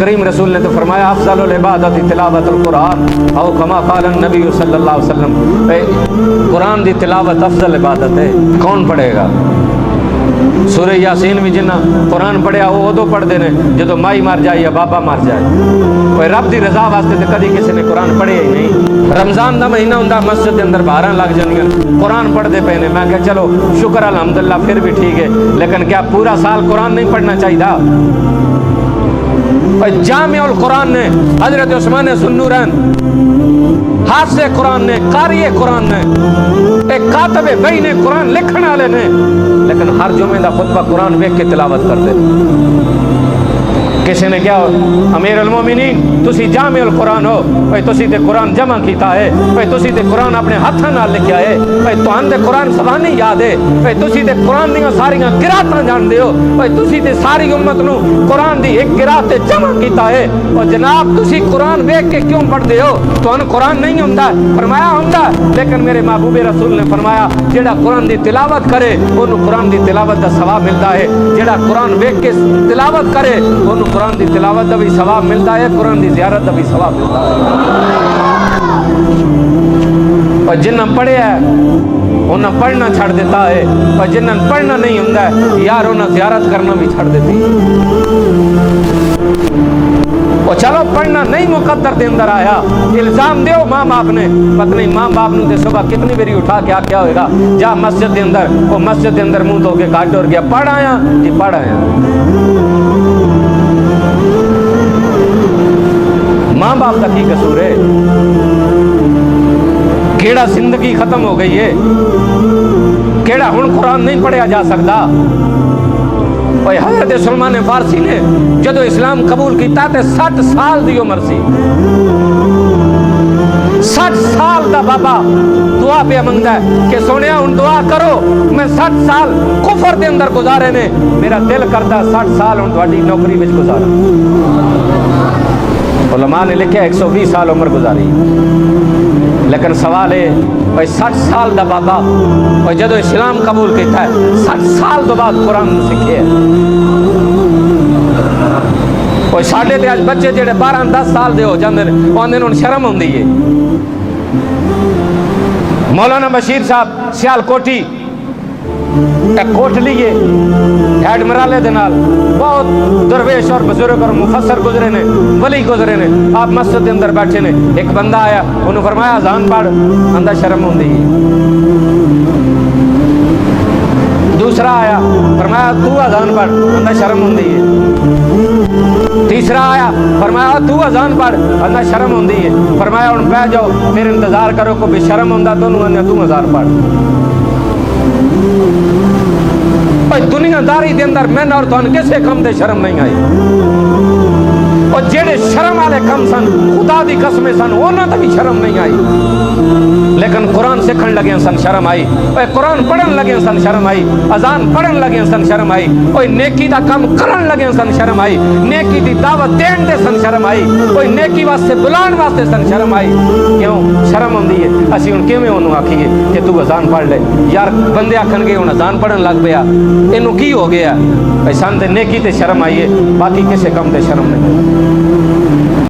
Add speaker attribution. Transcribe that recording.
Speaker 1: کریم رسول نے تو فرمایا افضل العبادت تلاوت القرآن او کما قال النبی صلی اللہ علیہ وسلم، قرآن دی تلاوت افضل عبادت ہے۔ کون پڑھے گا؟ سورہ یاسین بھی جنہ قرآن پڑھیا وہ ادو پڑھتے ہیں جدو مائی مر جائے یا بابا مر جائے۔ کوئی رب دی رضا واسطے تو کدی کسی نے قرآن پڑھے ہی نہیں۔ رمضان دا مہینہ ہوندا مسجد دے اندر باہراں لگ جانیاں قرآن پڑھتے پے نے، میں کہا چلو شکر الحمدللہ پھر بھی ٹھیک ہے، لیکن کیا پورا سال قرآن نہیں پڑھنا چاہیے؟ جامع القرآن نے حضرت عثمان ذوالنورین حافظ قرآن نے، قاری قرآن نے، ایک کاتب بین قرآن لکھن والے نے، لیکن ہر جمعے دا خطبہ قرآن ویکھ کے تلاوت کرتے۔ کسی نے کیا امیر المومنین تسی جامع القرآن ہو، بھئی تسی تے قرآن جمع کیتا ہے، بھئی تسی تے قرآن اپنے ہاتھاں نال لکھیا ہے، بھئی تہاں تے قرآن زبانی یاد ہے، بھئی تسی تے قرآن دیاں ساریاں قراتاں جاندے ہو، بھئی تسی تے ساری امت نو قرآن دی ایک قرات تے جمع کیتا ہے، اور جناب تسی قرآن ویکھ کے کیوں پڑھدے ہو؟ تہاں قرآن نہیں ہوندا؟ فرمایا ہوندا، لیکن میرے محبوب رسول نے فرمایا جیڑا قرآن دی تلاوت کرے اونوں قرآن دی تلاوت دا ثواب ملتا ہے، جیڑا قرآن ویکھ کے تلاوت کرے اونوں قرآن دی تلاوت دا بھی ثواب ملتا ہے، قرآن دی زیارت دا بھی ثواب ملتا ہے۔ اور جنہاں پڑھیا ہے انہاں پڑھنا چھڑ دیتا ہے، اور جنہاں پڑھنا نہیں ہوندا ہے یار انہاں زیارت کرنا بھی چھڑ دیتی۔ اور چلو پڑھنا نہیں مقدر دے اندر آیا، الزام دیو ماں باپ نے، پتہ نہیں ماں باپ نے صبح کتنی بری اٹھا کے کیا ہوئے گا، جا مسجد دے اندر، وہ مسجد دے اندر منہ دھو کے کاٹ اور گیا، پڑھ آیا جی پڑھ آیا۔ ماں باپ کا کی قصور ہے؟ کیڑا زندگی ختم ہو گئی ہے، کیڑا ہن قرآن نہیں پڑھیا جا سکتا۔ اور حضرت سلمان فارسی نے جدو اسلام قبول کیتا تے 60 سال دی عمر سی، 60 سال دا بابا دعا پہ منگدا ہے کہ سونیا ہن دعا کرو، میں 60 سال کفر دے اندر گزارے نے، میرا دل کردا 60 سال ہن تہاڈی نوکری وچ گزارا۔ علماء نے لکھا 120 سال عمر گزاری، لیکن سوال ہے بھائی 60 سال دا بابا اور جدو اسلام قبول کیتا ہے 60 سال تو بعد قرآن سکھے ہے۔ اور ساڑھے تے آج بچے جڑے 12-10 سال دے ہو جاندے نے ان شرم ہوندی ہے۔ مولانا بشیر صاحب سیال کوٹی ایک کوٹ لیے ہیڈ مرالے دے نال بہت درویش اور بزرگ اور مفسر گزرے نے، ولی گزرے نے، آپ مسجد دے اندر بیٹھے نے، ایک بندہ آیا انہوں فرمایا اذان پڑھ، اندر شرم ہوندی ہے۔ دوسرا آیا فرمایا تو اذان پڑھ، اندر شرم ہوندی ہے۔ تیسرا آیا فرمایا تو اذان پڑھ، اندر شرم ہوندی ہے۔ فرمایا ان پہ جاؤ پھر انتظار کرو کو بے شرم ہوندا تو انہوں اذان پڑھ۔ دنیا داری دے اندر میں اور تو کسے کم دے شرم نہیں آئی، اور جیڑے شرم والے کم سن خدا دی قسم سن انہاں تے بھی شرم نہیں آئی، لیکن قرآن سکھن لگے سن شرم آئی، اور قرآن پڑھن لگے سن شرم آئی، اذان پڑھن لگے سن شرم آئی، اور نیکی دا کام کرن لگے سن شرم آئی، نیکی دی دعوت دین دے سن شرم آئی، اور نیکی واسطے بلان واسطے سن شرم آئی۔ کیوں شرم ہوندی ہے؟ اسی ہن کیویں اونوں آکھیے کہ تو اذان پڑھ لے؟ یار بندے آکھن گے ہن اذان پڑھن لگ پیا، اینوں کی ہو گیا؟ سن تے نیکی تے شرم آئی ہے، باقی کسے کم تے شرم نہیں۔